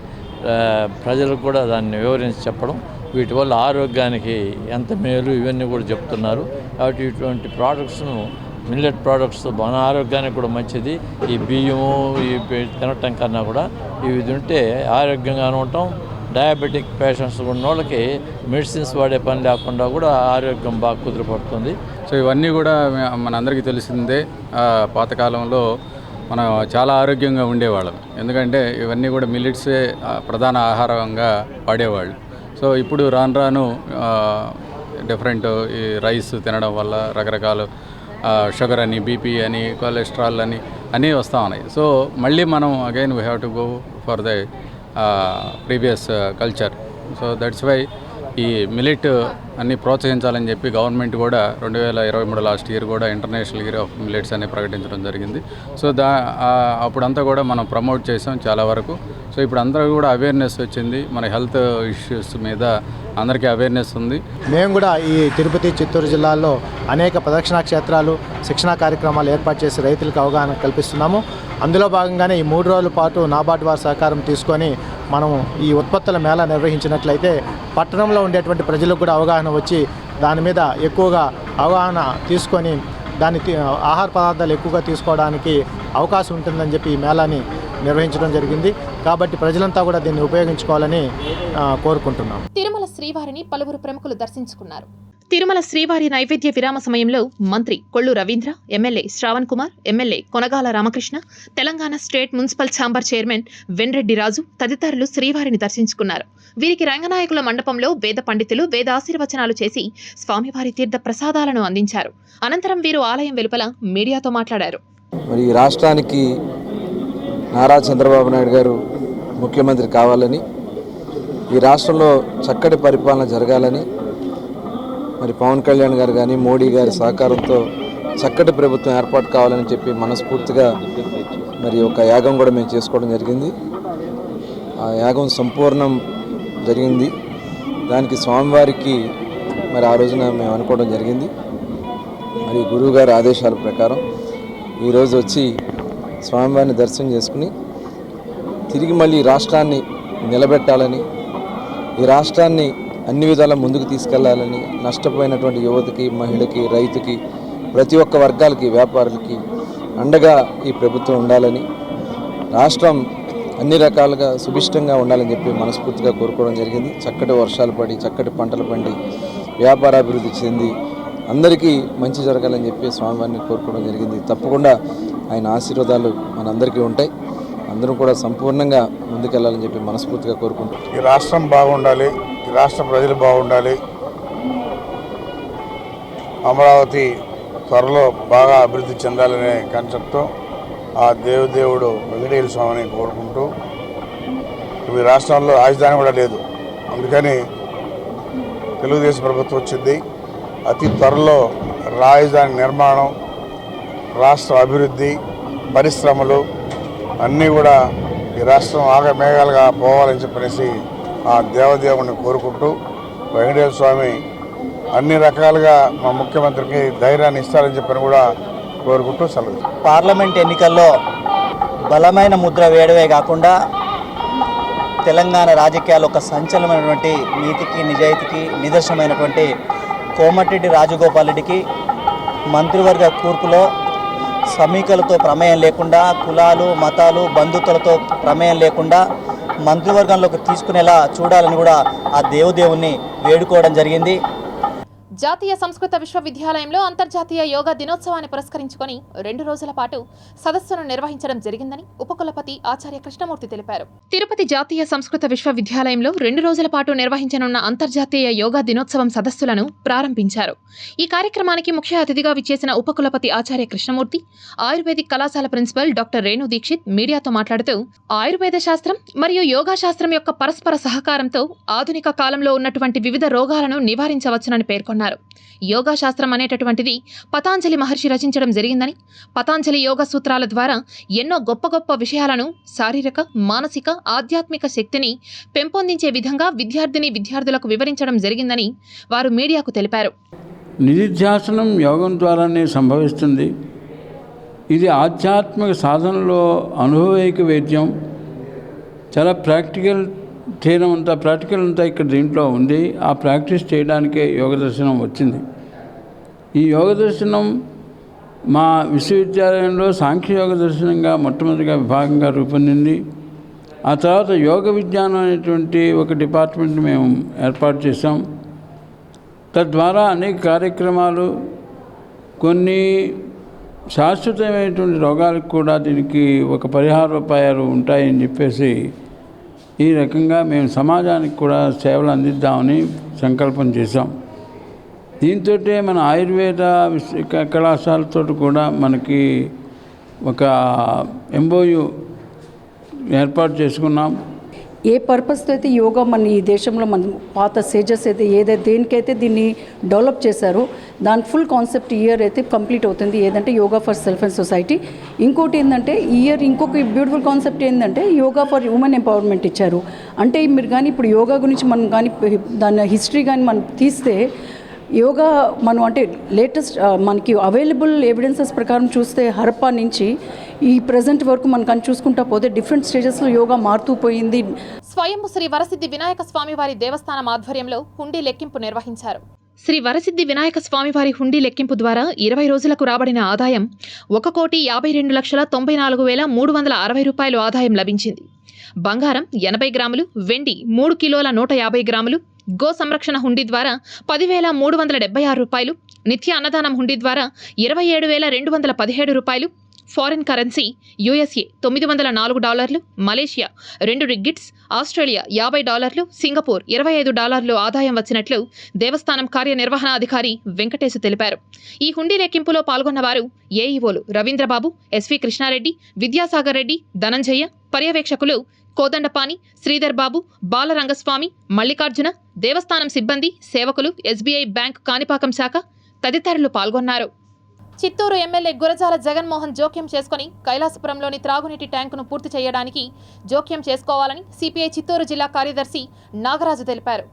ప్రజలకు కూడా దాన్ని వివరించి చెప్పడం, వీటి వల్ల ఆరోగ్యానికి ఎంత మేలు ఇవన్నీ కూడా చెప్తున్నారు. కాబట్టి ఇటువంటి ప్రోడక్ట్స్ను, మిల్లెట్ ప్రోడక్ట్స్ మన ఆరోగ్యానికి కూడా మంచిది. ఈ బియ్యము ఇవి తినటం కన్నా కూడా ఇవి తింటే ఆరోగ్యంగానే ఉంటాం. డయాబెటిక్ పేషెంట్స్ ఉన్న వాళ్ళకి మెడిసిన్స్ వాడే పని లేకుండా కూడా ఆరోగ్యం బాగా కుదిరిపడుతుంది. సో ఇవన్నీ కూడా మనందరికీ తెలిసిందే. పాతకాలంలో మనం చాలా ఆరోగ్యంగా ఉండేవాళ్ళం, ఎందుకంటే ఇవన్నీ కూడా మిల్లెట్సే ప్రధాన ఆహారంగా వాడేవాళ్ళు. సో ఇప్పుడు రాను రాను డిఫరెంట్ ఈ రైస్ తినడం వల్ల రకరకాల షుగర్ అని, బీపీ అని, కొలెస్ట్రాల్ అని అన్నీ వస్తూ ఉన్నాయి. సో మళ్ళీ మనం again we have to go for the previous culture. So that's why ఈ మిల్లెట్ అన్ని ప్రోత్సహించాలని చెప్పి గవర్నమెంట్ కూడా 2023 లాస్ట్ ఇయర్ కూడా ఇంటర్నేషనల్ ఇయర్ ఆఫ్ మిల్లెట్స్ అని ప్రకటించడం జరిగింది. సో అప్పుడంతా కూడా మనం ప్రమోట్ చేసాం చాలా వరకు. సో ఇప్పుడు అందరూ కూడా అవేర్నెస్ వచ్చింది, మన హెల్త్ ఇష్యూస్ మీద అందరికీ అవేర్నెస్ ఉంది. మేము కూడా ఈ తిరుపతి, చిత్తూరు జిల్లాల్లో అనేక ప్రదక్షిణా క్షేత్రాలు, శిక్షణా కార్యక్రమాలు ఏర్పాటు చేసి రైతులకు అవగాహన కల్పిస్తున్నాము. అందులో భాగంగానే ఈ 3 రోజుల పాటు నాబార్డు వారి సహకారం తీసుకొని మనం ఈ ఉత్పత్తుల మేళా నిర్వహించినట్లయితే పట్టణంలో ఉండేటువంటి ప్రజలకు కూడా అవగాహన వచ్చి దాని మీద ఎక్కువగా అవగాహన తీసుకొని ఆహార పదార్థాలు ఎక్కువగా తీసుకోవడానికి అవకాశం ఉంటుందని చెప్పి ఈ మేళాని నిర్వహించడం జరిగింది. కాబట్టి ప్రజలంతా కూడా దీన్ని ఉపయోగించుకోవాలని కోరుకుంటున్నాం. తిరుమల శ్రీవారిని పలువురు ప్రముఖులు దర్శించుకున్నారు. తిరుమల శ్రీవారి నైవేద్య విరామ సమయంలో మంత్రి Kollu Ravindra, MLA Shravan Kumar, MLA Konagala Ramakrishna, Telangana state municipal chamber chairman Venreddy Raju తదితరులు శ్రీవారిని దర్శించుకున్నారు. వీరికి రంగనాయకుల మండపంలో వేద పండితులు వేద ఆశీర్వచనాలు చేసి స్వామివారి తీర్థ ప్రసాదాలను అందించారు. అనంతరం వీరు ఆలయం వెలుపల మీడియాతో మాట్లాడారు. మరి ఈ రాష్ట్రానికి నారా చంద్రబాబు నాయుడు గారు ముఖ్యమంత్రి కావాలని, ఈ రాష్ట్రంలో చక్కటి పరిపాలన జరగాలని, మరి పవన్ కళ్యాణ్ గారు కానీ మోడీ గారి సహకారంతో చక్కటి ప్రభుత్వం ఏర్పాటు కావాలని చెప్పి మనస్ఫూర్తిగా మరి ఒక యాగం కూడా మేము చేసుకోవడం జరిగింది. ఆ యాగం సంపూర్ణం జరిగింది. దానికి స్వామివారికి మరి ఆ రోజున మేము అనుకోవడం జరిగింది. మరి గురువు గారి ఆదేశాల ప్రకారం ఈరోజు వచ్చి స్వామివారిని దర్శనం చేసుకుని తిరిగి మళ్ళీ రాష్ట్రాన్ని నిలబెట్టాలని, ఈ రాష్ట్రాన్ని అన్ని విధాల ముందుకు తీసుకెళ్లాలని, నష్టపోయినటువంటి యువతకి, మహిళకి, రైతుకి, ప్రతి ఒక్క వర్గాలకి, వ్యాపారులకి అండగా ఈ ప్రభుత్వం ఉండాలని, రాష్ట్రం అన్ని రకాలుగా సుభిష్టంగా ఉండాలని చెప్పి మనస్ఫూర్తిగా కోరుకోవడం జరిగింది. చక్కటి వర్షాలు పడి, చక్కటి పంటలు పండి, వ్యాపారాభివృద్ధి చెంది అందరికీ మంచి జరగాలని చెప్పి స్వామివారిని కోరుకోవడం జరిగింది. తప్పకుండా ఆయన ఆశీర్వాదాలు మనందరికీ ఉంటాయి. అందరం కూడా సంపూర్ణంగా ముందుకెళ్లాలని చెప్పి మనస్ఫూర్తిగా కోరుకుంటాం. ఈ రాష్ట్రం బాగుండాలి, ఈ రాష్ట్ర ప్రజలు బాగుండాలి, అమరావతి త్వరలో బాగా అభివృద్ధి చెందాలనే కాన్సెప్ట్తో ఆ దేవుడు వెంకటేశ్వర స్వామిని కోరుకుంటూ, ఈ రాష్ట్రంలో రాజధాని కూడా లేదు, అందుకని తెలుగుదేశం ప్రభుత్వం వచ్చింది. అతి త్వరలో రాజధాని నిర్మాణం, రాష్ట్ర అభివృద్ధి, పరిశ్రమలు అన్నీ కూడా ఈ రాష్ట్రం ఆగమేఘాలుగా పోవాలని చెప్పనేసి ఆ దేవదేవుని కోరుకుంటూ, వెంకటేశ్వర స్వామి అన్ని రకాలుగా మా ముఖ్యమంత్రికి ధైర్యాన్ని ఇస్తారని చెప్పని కూడా కోరుకుంటూ సెలవు. పార్లమెంట్ ఎన్నికల్లో బలమైన ముద్ర వేయడమే కాకుండా తెలంగాణ రాజకీయాలు ఒక సంచలనమైనటువంటి నీతికి, నిజాయితీకి నిదర్శనమైనటువంటి కోమటిరెడ్డి రాజగోపాల్ రెడ్డికి మంత్రివర్గ కూర్పులో సమీకలతో ప్రమేయం లేకుండా, కులాలు, మతాలు, బంధుత్వాలతో ప్రమేయం లేకుండా మంత్రివర్గంలోకి తీసుకునేలా చూడాలని కూడా ఆ దేవుని వేడుకోవడం జరిగింది. జాతీయ సంస్కృత విశ్వవిద్యాలయంలో అంతర్జాతీయ యోగా దినోత్సవాన్ని పురస్కరించుకొని 2 రోజుల పాటు సదస్సును నిర్వహించడం జరిగిందని ఉపకులపతి ఆచార్య కృష్ణమూర్తి తెలిపారు. తిరుపతి జాతీయ సంస్కృత విశ్వవిద్యాలయంలో 2 రోజుల పాటు నిర్వహించనున్న అంతర్జాతీయ యోగా దినోత్సవం సదస్సులను ప్రారంభించారు. ఈ కార్యక్రమానికి ముఖ్య అతిథిగా విచ్చేసిన ఉపకులపతి ఆచార్య కృష్ణమూర్తి, ఆయుర్వేదిక్ కళాశాల ప్రిన్సిపల్ డాక్టర్ రేణు దీక్షిత్ మీడియాతో మాట్లాడుతూ, ఆయుర్వేద శాస్త్రం మరియు యోగా శాస్త్రం యొక్క పరస్పర సహకారంతో ఆధునిక కాలంలో ఉన్నటువంటి వివిధ రోగాలను నివారించవచ్చునని పేర్కొన్నారు. యోగా శాస్త్రం అనేటటువంటిది పతాంజలి మహర్షి రచించడం జరిగిందని, పతాంజలి యోగ సూత్రాల ద్వారా ఎన్నో గొప్ప గొప్ప విషయాలను, శారీరక, మానసిక, ఆధ్యాత్మిక శక్తిని పెంపొందించే విధంగా విద్యార్థులకు వివరించడం జరిగిందని వారు మీడియాకు తెలిపారు. నిధిధ్యాసనం యోగం ద్వారానే సంభవిస్తుంది. ఇది ఆధ్యాత్మిక సాధనలో అనుభవైక వైద్యం, చాలా ప్రాక్టికల్ చేయడం అంతా ప్రాక్టికల్ అంతా ఇక్కడ దీంట్లో ఉంది. ఆ ప్రాక్టీస్ చేయడానికే యోగ దర్శనం వచ్చింది. ఈ యోగ దర్శనం మా విశ్వవిద్యాలయంలో సాంఖ్యయోగ దర్శనంగా మొట్టమొదటిగా విభాగంగా రూపొందింది. ఆ తర్వాత యోగ విజ్ఞానం అనేటువంటి ఒక డిపార్ట్మెంట్ మేము ఏర్పాటు చేసాం. తద్వారా అనేక కార్యక్రమాలు, కొన్ని శాశ్వతమైనటువంటి రోగాలకు కూడా దీనికి ఒక పరిహారోపాయాలు ఉంటాయని చెప్పేసి ఈ రకంగా మేము సమాజానికి కూడా సేవలు అందిద్దామని సంకల్పం చేశాం. దీంతో మన ఆయుర్వేద కళాశాలతో కూడా మనకి ఒక MOU ఏర్పాటు చేసుకున్నాం. ఏ పర్పస్తో అయితే యోగా మన ఈ దేశంలో మన పాత సేజెస్ అయితే ఏదైతే దేనికైతే దీన్ని డెవలప్ చేశారో దాని ఫుల్ కాన్సెప్ట్ ఇయర్ అయితే కంప్లీట్ అవుతుంది. ఏదంటే yoga for self and society. ఇంకోటి ఏంటంటే ఇయర్ ఇంకొక బ్యూటిఫుల్ కాన్సెప్ట్ ఏంటంటే యోగా ఫర్ ఉమెన్ ఎంపవర్మెంట్ ఇచ్చారు. అంటే మీరు కానీ ఇప్పుడు యోగా గురించి మనం కానీ దాని హిస్టరీ కానీ మనం తీస్తే యోగా మనం అంటే లేటెస్ట్ మనకి అవైలబుల్ ఎవిడెన్సెస్ ప్రకారం చూస్తే హరప్పా నుంచి ఈ ప్రజెంట్ వరకు మనం కానీ చూసుకుంటా పోతే డిఫరెంట్ స్టేజెస్లో యోగా మారుతూ పోయింది. స్వయంభు శ్రీ వరసిద్ధి వినాయక స్వామివారి దేవస్థానం ఆధ్వర్యంలో హుండీ లెక్కింపు నిర్వహించారు. శ్రీ వరసిద్ధి వినాయక స్వామివారి హుండీ లెక్కింపు ద్వారా 20 రోజులకు రాబడిన ఆదాయం 1,52,94,360 రూపాయలు ఆదాయం లభించింది. బంగారం 80 గ్రాములు, వెండి 3 కిలోల 150 గ్రాములు, గో సంరక్షణ హుండీ ద్వారా 10,376 రూపాయలు, నిత్య అన్నదానం హుండీ ద్వారా 27,217 రూపాయలు, foreign currency USA $904, Malaysia 2 ringgits, Australia $50, Singapore $25 ఆదాయం వచ్చినట్లు దేవస్థానం కార్యనిర్వహణాధికారి వెంకటేశు తెలిపారు. ఈ హుండీ లెక్కింపులో పాల్గొన్న వారు ఏఈఓలు రవీంద్రబాబు, SV కృష్ణారెడ్డి, విద్యాసాగర్ రెడ్డి, ధనంజయ, పర్యవేక్షకులు కోదండపాని, శ్రీధర్ బాబు, బాలరంగస్వామి, మల్లికార్జున, దేవస్థానం సిబ్బంది, సేవకులు, SBI బ్యాంక్ కాణిపాకం శాఖ తదితరులు పాల్గొన్నారు. చిత్తూరు ఎమ్మెల్యే గురజాల జగన్మోహన్ జోక్యం చేసుకుని కైలాసపురంలోని త్రాగునీటి ట్యాంకును పూర్తి చేయడానికి జోక్యం చేసుకోవాలని CPI చిత్తూరు జిల్లా కార్యదర్శి నాగరాజు తెలిపారు.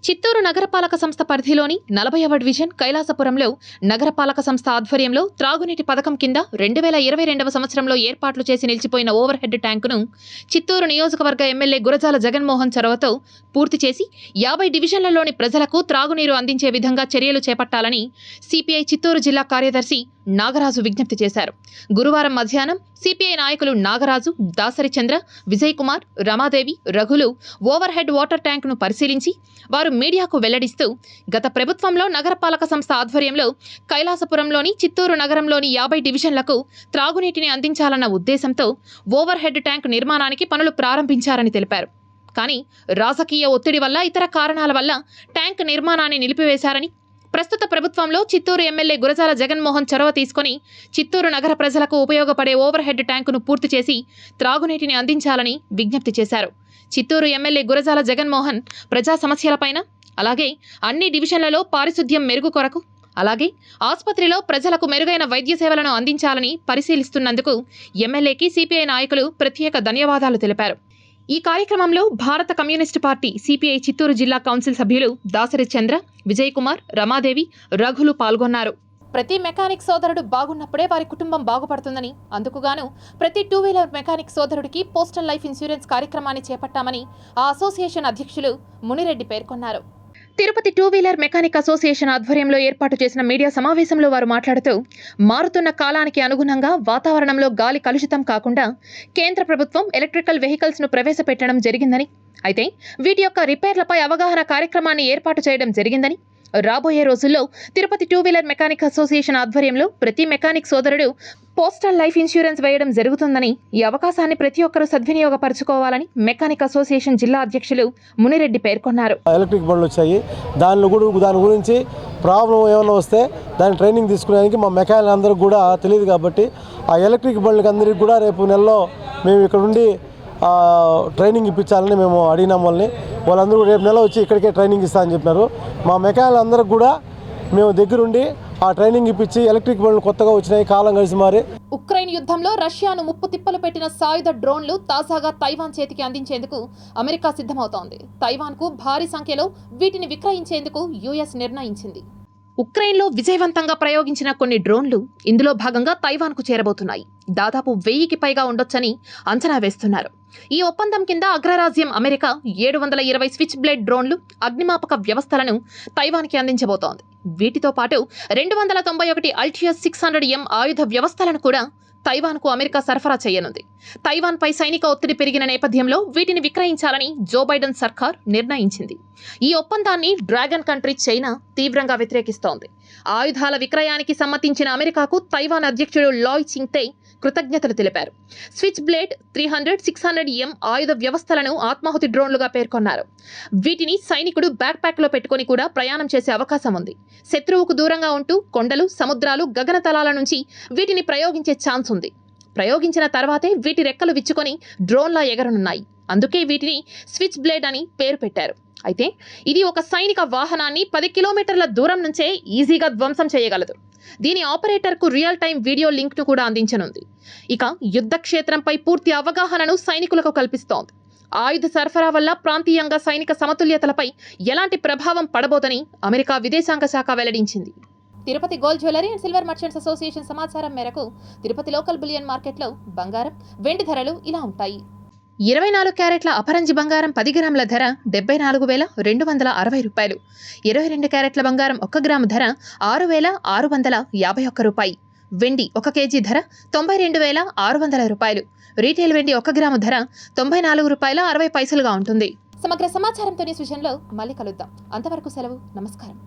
చిత్తూరు నగరపాలక సంస్థ పరిధిలోని 40వ డివిజన్ కైలాసపురంలో నగరపాలక సంస్థ ఆధ్వర్యంలో త్రాగునీటి పథకం కింద 2022వ సంవత్సరంలో ఏర్పాట్లు చేసి నిలిచిపోయిన ఓవర్ హెడ్ ట్యాంకును చిత్తూరు నియోజకవర్గ ఎమ్మెల్యే గురజాల జగన్మోహన్ చొరవతో పూర్తి చేసి 50 డివిజన్లలోని ప్రజలకు త్రాగునీరు అందించే విధంగా చర్యలు చేపట్టాలని CPI చిత్తూరు జిల్లా కార్యదర్శి నాగరాజు విజ్ఞప్తి చేశారు. గురువారం మధ్యాహ్నం CPI నాయకులు నాగరాజు, దాసరి చంద్ర, విజయ్ కుమార్, రమాదేవి, రఘులు ఓవర్ హెడ్ వాటర్ ట్యాంకును పరిశీలించి వారు మీడియాకు వెల్లడిస్తూ గత ప్రభుత్వంలో నగరపాలక సంస్థ ఆధ్వర్యంలో కైలాసపురంలోని చిత్తూరు నగరంలోని 50 డివిజన్లకు త్రాగునీటిని అందించాలన్న ఉద్దేశంతో ఓవర్ హెడ్ ట్యాంక్ నిర్మాణానికి పనులు ప్రారంభించారని తెలిపారు. కానీ రాజకీయ ఒత్తిడి వల్ల, ఇతర కారణాల వల్ల ట్యాంక్ నిర్మాణాన్ని నిలిపివేశారని, ప్రస్తుత ప్రభుత్వంలో చిత్తూరు ఎమ్మెల్యే గురజాల జగన్మోహన్ చొరవ తీసుకుని చిత్తూరు నగర ప్రజలకు ఉపయోగపడే ఓవర్ హెడ్ ట్యాంకును పూర్తి చేసి త్రాగునీటిని అందించాలని విజ్ఞప్తి చేశారు. చిత్తూరు ఎమ్మెల్యే గురజాల జగన్మోహన్ ప్రజా సమస్యలపైన, అలాగే అన్ని డివిజన్లలో పారిశుద్ధ్యం మెరుగు కొరకు, అలాగే ఆసుపత్రిలో ప్రజలకు మెరుగైన వైద్య సేవలను అందించాలని పరిశీలిస్తున్నందుకు ఎమ్మెల్యేకి CPI నాయకులు ప్రత్యేక ధన్యవాదాలు తెలిపారు. ఈ కార్యక్రమంలో భారత కమ్యూనిస్టు పార్టీ CPI చిత్తూరు జిల్లా కౌన్సిల్ సభ్యులు దాసరి చంద్ర, విజయ్ కుమార్, రమాదేవి, రఘులు పాల్గొన్నారు. ప్రతి మెకానిక్ సోదరుడు బాగున్నప్పుడే వారి కుటుంబం బాగుపడుతుందని, అందుకుగాను ప్రతి 2-వీలర్ మెకానిక్ సోదరుడికి పోస్టల్ లైఫ్ ఇన్సూరెన్స్ కార్యక్రమాన్ని చేపట్టామని ఆ అసోసియేషన్ అధ్యక్షులు మునిరెడ్డి పేర్కొన్నారు. తిరుపతి 2-వీలర్ మెకానిక్ అసోసియేషన్ ఆధ్వర్యంలో ఏర్పాటు చేసిన మీడియా సమావేశంలో వారు మాట్లాడుతూ, మారుతున్న కాలానికి అనుగుణంగా వాతావరణంలో గాలి కలుషితం కాకుండా కేంద్ర ప్రభుత్వం ఎలక్ట్రికల్ వెహికల్స్ను ప్రవేశపెట్టడం జరిగిందని, అయితే వీటి యొక్క రిపేర్లపై అవగాహన కార్యక్రమాన్ని ఏర్పాటు చేయడం జరిగిందని, రాబోయే రోజుల్లో తిరుపతి 2-వీలర్ మెకానిక్ అసోసియేషన్ ఆధ్వర్యంలో ప్రతి మెకానిక్ సోదరుడు పోస్టల్ లైఫ్ ఇన్సూరెన్స్ వేయడం జరుగుతుందని, ఈ అవకాశాన్ని ప్రతి ఒక్కరూ సద్వినియోగపరచుకోవాలని మెకానిక్ అసోసియేషన్ జిల్లా అధ్యక్షులు మునిరెడ్డి పేర్కొన్నారు. ఎలక్ట్రిక్ బండ్లు వచ్చాయి, దాని గురించి ప్రాబ్లం ఏమైనా వస్తే దాని ట్రైనింగ్ తీసుకునేందుకు మా మెకానిక్ అందరికి కూడా తెలియదు. కాబట్టి ఆ ఎలక్ట్రిక్ బండ్లకి అందరికీ కూడా రేపు నెలలో మేము ఇక్కడ ఉండి ట్రైనింగ్ ఇప్పించాలని మేము అడిగినాం వాళ్ళని. వాళ్ళందరూ రేపు నెల వచ్చి ఇక్కడికే ట్రైనింగ్ ఇస్తామని చెప్పినారు. మా మెకానిక్ అందరికి కూడా మేము దగ్గరుండి ఆ ట్రైనింగ్ ఇప్పించి ఎలక్ట్రిక్ బండ్లు కొత్తగా వచ్చినాయి, కాలం కలిసి మారి. ఉక్రెయిన్ యుద్ధంలో రష్యాను ముప్పు తిప్పలు పెట్టిన సాయుధ డ్రోన్లు తాజాగా తైవాన్ చేతికి అందించేందుకు అమెరికా సిద్ధమవుతోంది. తైవాన్కు భారీ సంఖ్యలో వీటిని విక్రయించేందుకు US నిర్ణయించింది. ఉక్రెయిన్లో విజయవంతంగా ప్రయోగించిన కొన్ని డ్రోన్లు ఇందులో భాగంగా తైవాన్కు చేరబోతున్నాయి. దాదాపు 1000కి పైగా ఉండొచ్చని అంచనా వేస్తున్నారు. ఈ ఒప్పందం కింద అగ్రరాజ్యం అమెరికా 720 స్విచ్ బ్లేడ్ డ్రోన్లు, అగ్నిమాపక వ్యవస్థలను తైవాన్కి అందించబోతోంది. వీటితో పాటు 291 అల్టియస్ 600M ఆయుధ వ్యవస్థలను కూడా తైవాన్కు అమెరికా సరఫరా చేయనుంది. తైవాన్పై సైనిక ఒత్తిడి పెరిగిన నేపథ్యంలో వీటిని విక్రయించాలని జో బైడెన్ సర్కార్ నిర్ణయించింది. ఈ ఒప్పందాన్ని డ్రాగన్ కంట్రీ చైనా తీవ్రంగా వ్యతిరేకిస్తోంది. ఆయుధాల విక్రయానికి సమ్మతించిన అమెరికాకు తైవాన్ అధ్యక్షుడు లాయ్ చింగ్తే కృతజ్ఞతలు తెలిపారు. స్విచ్ బ్లేడ్ 300, 600M ఆయుధ వ్యవస్థలను ఆత్మాహుతి డ్రోన్లుగా పేర్కొన్నారు. వీటిని సైనికుడు బ్యాక్ ప్యాక్లో పెట్టుకుని కూడా ప్రయాణం చేసే అవకాశం ఉంది. శత్రువుకు దూరంగా ఉంటూ కొండలు, సముద్రాలు, గగనతలాల నుంచి వీటిని ప్రయోగించే ఛాన్స్ ఉంది. ప్రయోగించిన తర్వాతే వీటి రెక్కలు విచ్చుకొని డ్రోన్లా ఎగరనున్నాయి. అందుకే వీటిని స్విచ్ బ్లేడ్ అని పేరు పెట్టారు. అయితే ఇది ఒక సైనిక వాహనాన్ని 10 కిలోమీటర్ల దూరం నుంచే ఈజీగా ధ్వంసం చేయగలదు. దీని ఆపరేటర్కు రియల్ టైం వీడియో లింక్ను కూడా అందించనుంది. ఇక యుద్ధ క్షేత్రంపై పూర్తి అవగాహనను సైనికులకు కల్పిస్తోంది. ఆయుధ సరఫరా వల్ల ప్రాంతీయంగా సైనిక సమతుల్యతలపై ఎలాంటి ప్రభావం పడబోదని అమెరికా విదేశాంగ శాఖ వెల్లడించింది. Tirupati gold jewellery and silver merchants association సమాచారం మేరకు తిరుపతి లోకల్ బులియన్ మార్కెట్లో బంగారం, వెండి ధరలు ఇలా ఉంటాయి. 24 క్యారెట్ల అపరంజి బంగారం 10 గ్రాముల ధర 74,260 రూపాయలు. 22 క్యారెట్ల బంగారం 1 గ్రాము ధర 6,651 రూపాయి. వెండి 1 కేజీ ధర 92,600 రూపాయలు. రీటైల్ వెండి 1 గ్రాము ధర 94 రూపాయల 60 పైసలుగా ఉంటుంది. సమగ్ర సమాచారంతో న్యూస్ విషయంలో మళ్ళీ కలుద్దాం. అంతవరకు సెలవు. నమస్కారం.